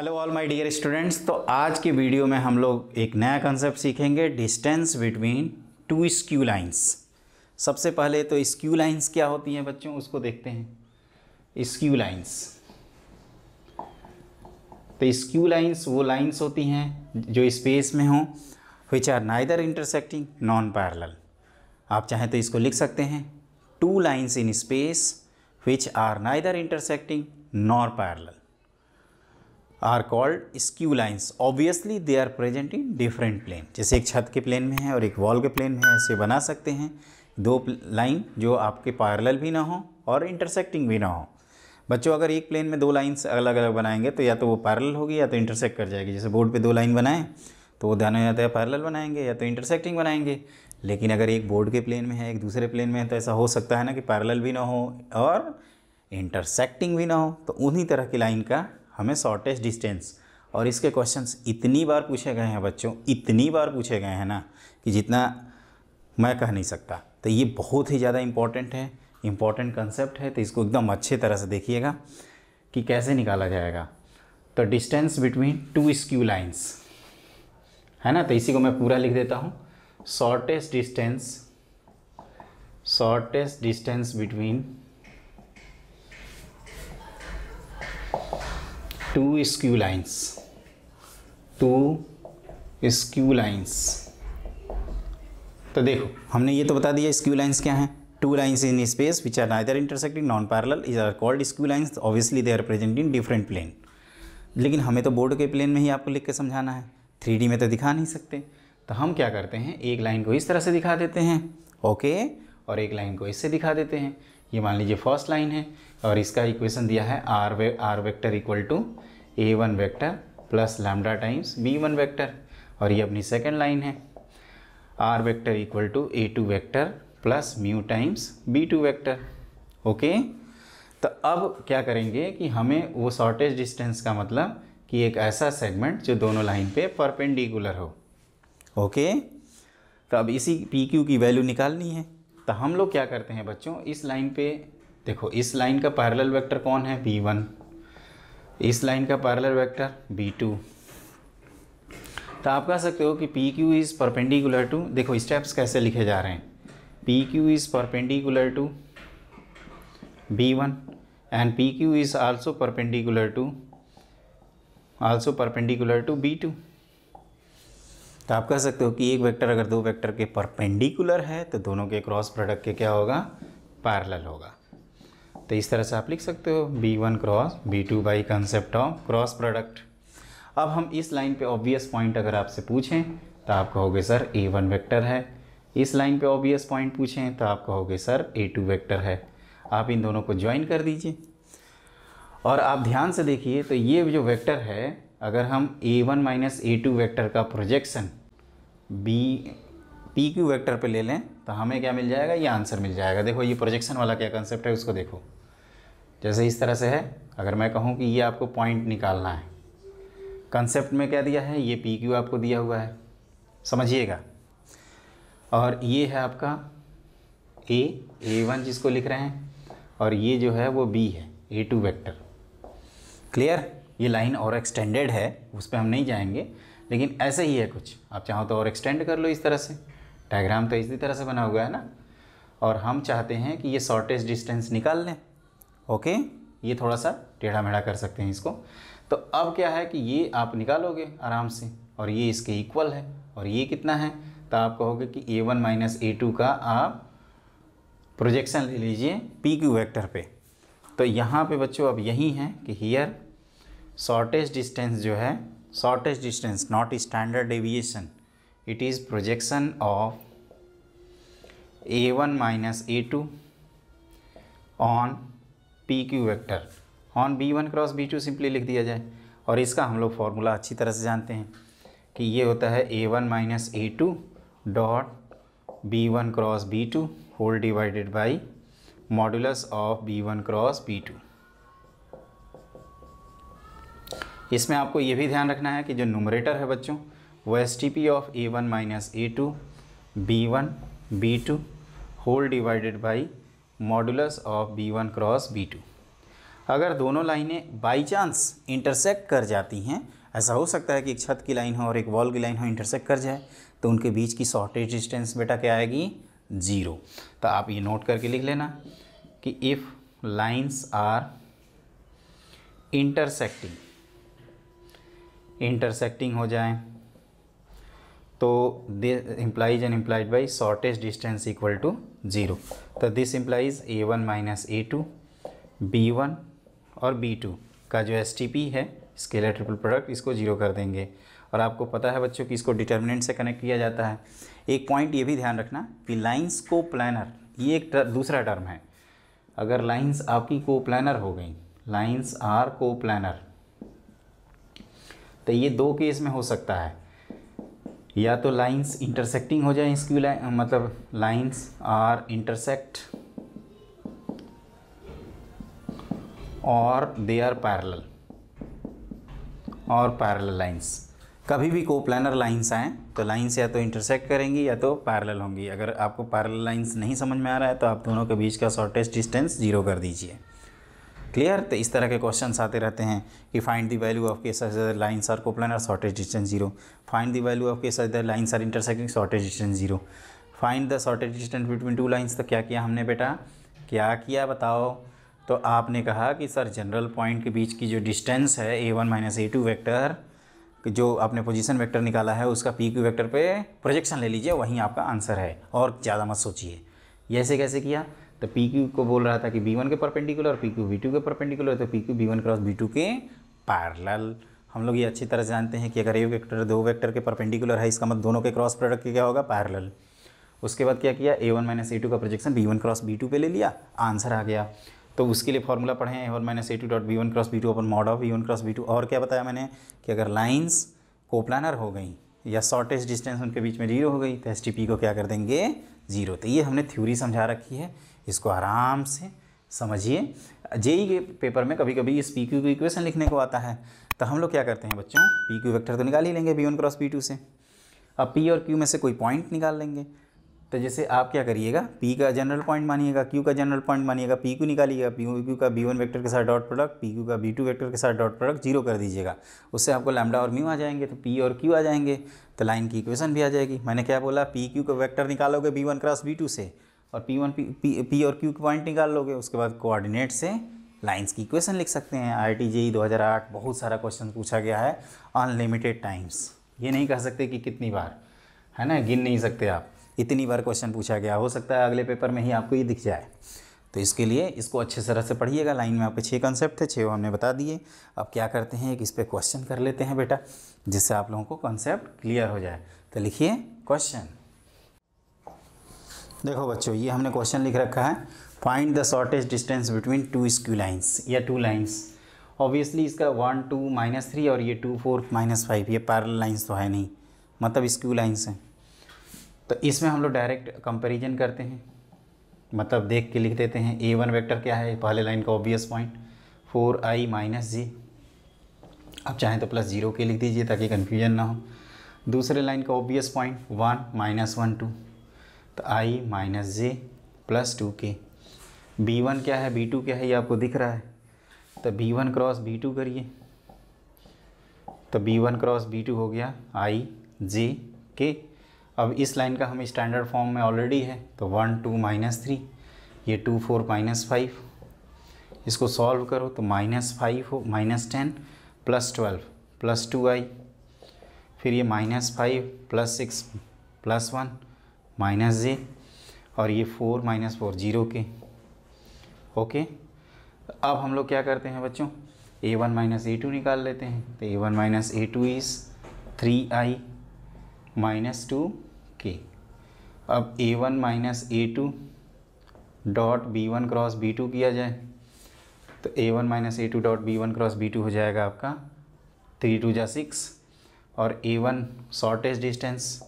Hello all my dear students. तो आज के वीडियो में हम लोग एक नया कंसेप्ट सीखेंगे, distance between to skew lines. सबसे पहले तो स्क्यू लाइंस क्या होती हैं बच्चों, उसको देखते हैं। स्क्यू लाइंस, तो स्क्यू लाइंस वो लाइंस होती हैं जो स्पेस में हों, which are neither intersecting non parallel. आप चाहें तो इसको लिख सकते हैं, two lines in space which are neither intersecting nor parallel are called skew lines. Obviously they are present in different plane. जैसे एक छत के प्लेन में है और एक वॉल के प्लेन में है, ऐसे बना सकते हैं दो लाइन जो आपके पैरेलल भी ना हो और इंटरसेक्टिंग भी ना हो। बच्चों अगर एक प्लेन में दो लाइंस अलग अलग बनाएंगे तो या तो वो पैरेलल होगी या तो इंटरसेक्ट कर जाएगी। जैसे बोर्ड पे दो लाइन बनाएं तो वो ध्यान या तो पैरेलल बनाएंगे या तो इंटरसेक्टिंग बनाएंगे। लेकिन अगर एक बोर्ड के प्लेन में है एक दूसरे प्लेन में है तो ऐसा हो सकता है ना कि पैरेलल भी ना हो और इंटरसेक्टिंग भी ना हो। तो उन्हीं तरह की लाइन का हमें शॉर्टेस्ट डिस्टेंस, और इसके क्वेश्चंस इतनी बार पूछे गए हैं बच्चों, इतनी बार पूछे गए हैं ना कि जितना मैं कह नहीं सकता। तो ये बहुत ही ज़्यादा इम्पॉर्टेंट है, इम्पॉर्टेंट कंसेप्ट है। तो इसको एकदम अच्छे तरह से देखिएगा कि कैसे निकाला जाएगा। तो distance between to skew lines है ना, तो इसी को मैं पूरा लिख देता हूँ। Shortest distance between to skew lines. तो देखो हमने ये तो बता दिया स्क्यू लाइंस क्या हैं। Two lines in space which are neither intersecting non parallel is are called skew lines. Obviously they are present in different plane. लेकिन हमें तो बोर्ड के प्लेन में ही आपको लिख के समझाना है, 3D में तो दिखा नहीं सकते। तो हम क्या करते हैं, एक लाइन को इस तरह से दिखा देते हैं, ओके, और एक लाइन को इससे दिखा देते हैं। ये मान लीजिए फर्स्ट लाइन है और इसका इक्वेशन दिया है r vector equal to A1 vector plus lambda times B1 vector, और ये अपनी सेकेंड लाइन है r vector equal to A2 vector plus mu times B2 vector, okay. तो अब क्या करेंगे कि हमें वो शॉर्टेस्ट डिस्टेंस का मतलब कि एक ऐसा सेगमेंट जो दोनों लाइन पे परपेंडिकुलर हो, ओके। तो अब इसी PQ की वैल्यू निकालनी है। तो हम लोग क्या करते हैं बच्चों, इस लाइन पे देखो, इस लाइन का पैरेलल वेक्टर कौन है, B1, इस लाइन का पैरेलल वेक्टर B2। तो आप कह सकते हो कि PQ इज़ परपेंडिकुलर टू, देखो स्टेप्स कैसे लिखे जा रहे हैं, PQ is perpendicular to B1 and PQ is also perpendicular to B2। तो आप कह सकते हो कि एक वेक्टर अगर दो वेक्टर के परपेंडिकुलर है तो दोनों के क्रॉस प्रोडक्ट के क्या होगा, पैरेलल होगा। तो इस तरह से आप लिख सकते हो B1 cross B2 by concept of cross product. अब हम इस लाइन पे ऑब्वियस पॉइंट अगर आपसे पूछें तो आप कहोगे सर A1 वेक्टर है। इस लाइन पे ऑब्वियस पॉइंट पूछें तो आप कहोगे सर A2 वेक्टर है। आप इन दोनों को ज्वाइन कर दीजिए और आप ध्यान से देखिए। तो ये जो वेक्टर है, अगर हम A1 माइनस A2 वेक्टर का प्रोजेक्शन PQ वेक्टर पे ले लें तो हमें क्या मिल जाएगा, ये आंसर मिल जाएगा। देखो ये प्रोजेक्शन वाला क्या कंसेप्ट है उसको देखो। जैसे इस तरह से है, अगर मैं कहूँ कि ये आपको पॉइंट निकालना है, कंसेप्ट में क्या दिया है, ये PQ आपको दिया हुआ है, समझिएगा। और ये है आपका A1 जिसको लिख रहे हैं, और ये जो है वो B है A2 वेक्टर। क्लियर? ये लाइन और एक्सटेंडेड है, उस पर हम नहीं जाएंगे, लेकिन ऐसे ही है कुछ। आप चाहो तो और एक्सटेंड कर लो इस तरह से। डायग्राम तो इसी तरह से बना हुआ है ना, और हम चाहते हैं कि ये शॉर्टेस्ट डिस्टेंस निकाल लें, ओके। ये थोड़ा सा टेढ़ा मेढ़ा कर सकते हैं इसको। तो अब क्या है कि ये आप निकालोगे आराम से, और ये इसके इक्वल है, और ये कितना है, तो आप कहोगे कि A1 माइनस A2 का आप प्रोजेक्शन ले लीजिए PQ वेक्टर पे। तो यहाँ पे बच्चों अब यही है कि हियर शॉर्टेस्ट डिस्टेंस जो है, shortest distance not standard deviation, it is projection of A1 minus A2 on PQ vector on B1 cross B2 simply लिख दिया जाए। और इसका हम लोग फॉर्मूला अच्छी तरह से जानते हैं कि ये होता है A1 minus A2 dot B1 cross B2 whole divided by modulus of B1 cross B2। इसमें आपको ये भी ध्यान रखना है कि जो न्यूमरेटर है बच्चों वो STP of A1 minus A2 B1 B2 whole divided by modulus of B1 cross B2। अगर दोनों लाइनें बाई चांस इंटरसेक्ट कर जाती हैं, ऐसा हो सकता है कि एक छत की लाइन हो और एक वॉल की लाइन हो, इंटरसेक्ट कर जाए, तो उनके बीच की शॉर्टेज डिस्टेंस बेटा क्या आएगी? 0। तो आप ये नोट करके लिख लेना कि इफ़ लाइन्स आर इंटरसेक्टिंग हो जाएं तो they implies and implied by shortage distance equal to 0। तो this implies A1 minus A2, B1 और B2 का जो STP है, स्केलर ट्रिपल प्रोडक्ट, इसको 0 कर देंगे। और आपको पता है बच्चों कि इसको डिटर्मिनेंट से कनेक्ट किया जाता है। एक पॉइंट ये भी ध्यान रखना कि लाइंस को प्लानर, ये एक दूसरा टर्म है। अगर लाइंस आपकी को प्लानर हो गई, लाइंस आर को प्लानर, तो ये दो केस में हो सकता है, या तो लाइंस इंटरसेक्टिंग हो जाए स्क्यू लाइन, मतलब लाइंस आर इंटरसेक्ट और दे आर पैरेलल, और पैरेलल लाइंस। कभी भी कोप्लानर लाइंस आएँ तो लाइंस या तो इंटरसेक्ट करेंगी या तो पैरेलल होंगी। अगर आपको पैरेलल लाइंस नहीं समझ में आ रहा है तो आप दोनों के बीच का शॉर्टेस्ट डिस्टेंस 0 कर दीजिए। क्लियर? तो इस तरह के क्वेश्चंस आते रहते हैं कि find the value of case lines are coplanar, shortest distance 0। Find the value of case lines are intersecting, shortest distance 0। Find the shortest distance between two lines. तो क्या किया हमने बेटा? क्या किया बताओ? तो आपने कहा कि सर जनरल पॉइंट के बीच की जो डिस्टेंस है A1 माइनस A2 वेक्टर, जो आपने पोजीशन वेक्टर निकाला है उसका PQ वेक्टर पे प्रोजेक्शन ले लीजिए, वहीं आपका आंसर है, और ज़्यादा मत सोचिए। ये ऐसे कैसे किया? तो PQ को बोल रहा था कि B1 के परपेंडिकुलर, PQ B2 के परपेंडिकुलर, तो PQ B1 क्रॉस B2 के पैरेलल। हम लोग ये अच्छी तरह जानते हैं कि अगर एक वेक्टर दो वेक्टर के परपेंडिकुलर है, इसका मतलब दोनों के क्रॉस प्रोडक्ट क्या होगा? पैरेलल। उसके बाद क्या किया? A1 माइनस A2 का प्रोजेक्शन B1 क्रॉस B2 पे ले लिया, आंसर आ गया। तो उसके लिए फॉर्मूला पढ़े हैं A1 minus A2 dot B1 cross B2 upon mod of B1 cross B2। और क्या बताया मैंने कि अगर लाइंस कोप्लानर हो गई या शॉर्टेज डिस्टेंस उनके बीच में 0 हो गई तो STP को क्या कर देंगे? 0। तो ये हमने थ्योरी समझा रखी है, इसको आराम से समझिए। JEE के पेपर में कभी कभी इस PQ की इक्वेशन लिखने को आता है, तो हम लोग क्या करते हैं बच्चों? PQ वेक्टर तो निकाल ही लेंगे B1 क्रॉस B2 से। अब P और Q में से कोई पॉइंट निकाल लेंगे। तो जैसे आप क्या करिएगा, P का जनरल पॉइंट मानिएगा, Q का जनरल पॉइंट मानिएगा, PQ निकालिएगा, PQ का B1 वेक्टर के साथ डॉट प्रोडक्ट, PQ का B2 वेक्टर के साथ डॉट प्रोडक्ट 0 कर दीजिएगा। उससे आपको लैम्डा और म्यू आ जाएंगे, तो P और Q आ जाएंगे, तो लाइन की इक्वेशन भी आ जाएगी। मैंने क्या बोला? PQ का वेक्टर निकालोगे B1 क्रॉस B2 से, और P और Q पॉइंट निकाल लोगे, उसके बाद कोऑर्डिनेट से लाइन्स की इक्वेशन लिख सकते हैं। IIT JEE 2008 बहुत सारा क्वेश्चन पूछा गया है अनलिमिटेड टाइम्स। ये नहीं कह सकते कि कितनी बार, है ना, गिन नहीं सकते आप, इतनी बार क्वेश्चन पूछा गया। हो सकता है अगले पेपर में ही आपको ये दिख जाए। तो इसके लिए इसको अच्छे तरह से पढ़िएगा। लाइन में आपके 6 कॉन्सेप्ट थे, 6 हमने बता दिए। अब क्या करते हैं, एक इस पर क्वेश्चन कर लेते हैं बेटा, जिससे आप लोगों को कॉन्सेप्ट क्लियर हो जाए। तो लिखिए क्वेश्चन। देखो बच्चों, ये हमने क्वेश्चन लिख रखा है, find the shortest distance between to skew lines या टू लाइन्स। ऑब्वियसली इसका 1 2 -3 और ये 2 4 -5 ये पैरेलल लाइन्स तो है नहीं, मतलब स्क्यू लाइन्स हैं। तो इसमें हम लोग डायरेक्ट कंपैरिजन करते हैं, मतलब देख के लिख देते हैं। A1 वेक्टर क्या है? पहले लाइन का ऑब्वियस पॉइंट 4i - j, आप चाहें तो +0 के लिख दीजिए ताकि कन्फ्यूजन ना हो। दूसरे लाइन का ऑब्वियस पॉइंट 1 - 1 2, तो i - j +2k। B1 क्या है, B2 क्या है, ये आपको दिख रहा है, तो B1 क्रॉस B2 करिए, तो B1 क्रॉस B2 हो गया i j k। अब इस लाइन का हम स्टैंडर्ड फॉर्म में ऑलरेडी है, तो 1 2 -3, ये 2 4 -5, इसको सॉल्व करो तो -5 हो, -10 +12 +2i, फिर ये -5 +6 +1 -j, और ये 4 -4 0 के। ओके, अब हम लोग क्या करते हैं बच्चों? A1 - A2 निकाल लेते हैं, तो A1 - A2 is 3i -2k। अब A1 - A2 dot B1 cross B2 किया जाए, तो A1 - A2 dot B1 cross B2 हो जाएगा आपका 3 2 जा 6, और A1 शॉर्टेज डिस्टेंस,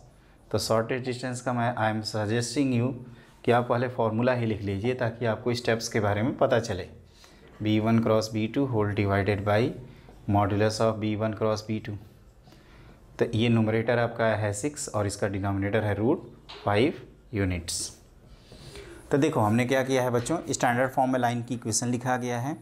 तो शॉर्टेज डिस्टेंस का मैं आई एम सजेस्टिंग यू कि आप पहले फार्मूला ही लिख लीजिए ताकि आपको स्टेप्स के बारे में पता चले। B1 cross B2 whole divided by modulus of B1 cross B2। तो ये न्यूमरेटर आपका है 6 और इसका डिनोमिनेटर है √5 यूनिट्स। तो देखो हमने क्या किया है बच्चों, स्टैंडर्ड फॉर्म में लाइन की इक्वेशन लिखा गया है।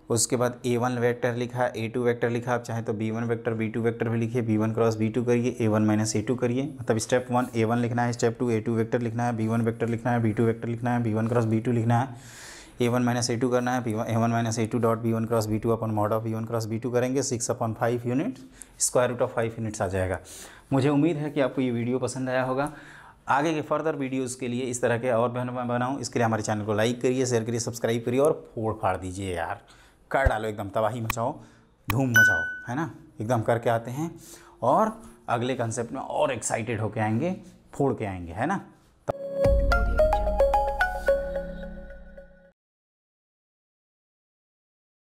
उसके बाद A1 वेक्टर लिखा, A2 वेक्टर लिखा, आप चाहे तो B1 वेक्टर B2 वेक्टर भी लिखिए, B1 क्रॉस B2 करिए, A1 माइनस A2 करिए। मतलब स्टेप 1 A1 लिखना है, स्टेप 2 A2 वेक्टर लिखना है, B1 वेक्टर लिखना है, B2 वेक्टर लिखना है, B1 क्रॉस B2 लिखना है, A1 माइनस A2 करना है, A1 minus A2 dot B1 cross B2 upon mod of B1 cross B2 करेंगे, 6/5 unit, square root of 5 units आ जाएगा। मुझे उम्मीद है कि आपको ये वीडियो पसंद आया होगा। आगे के फर्दर वीडियोस के लिए इस तरह के और बनाऊँ, इसके लिए हमारे चैनल को लाइक करिए, शेयर करिए, सब्सक्राइब करिए और फोड़ फाड़ दीजिए यार, कर डालो, एकदम तबाही मचाओ, धूम मचाओ, है ना, एकदम करके आते हैं और अगले कंसेप्ट में और एक्साइटेड होके आएंगे, फोड़ के आएंगे, है ना।